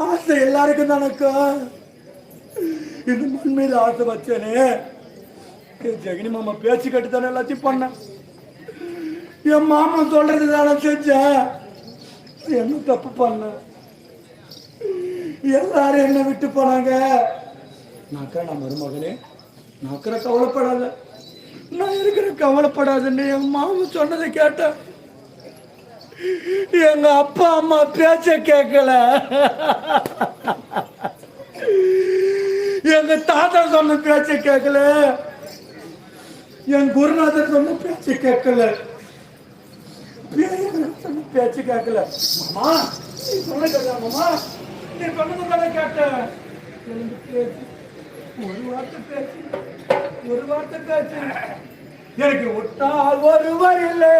ஆசை எல்லாருக்கும் தானக்கும். இந்த மண் மீது ஆசை வச்சேனே. ஜெகனி மாமா பேச்சு கட்டு தானே எல்லாத்தையும் பண்ண. என் மாமா சொல்றது தானே செஞ்சேன். என்ன தப்பு பண்ண? எல்லாரும் என்ன விட்டு போனாங்க. நான் மருமகனே, நான் கவலைப்படாத, நான் இருக்கிற கவலைப்படாதுன்னு என் மாமா சொன்னதை கேட்டேன். எங்க அப்பா அம்மா பேச்ச கேட்கல. எங்க தாத்தா சொன்ன பேச்ச கேட்கல. என் குருநாதர் சொன்ன பேச்ச கேட்கல. சொன்ன பேச்சு கேட்கல. மாமா நீ சொன்ன மாமா, நீ சொன்னதை கேட்டேன். ஒரு வார்த்தை பேச்சு, ஒரு வார்த்தை பேச்சு. எனக்கு விட்டால் ஒருவர் இல்லை.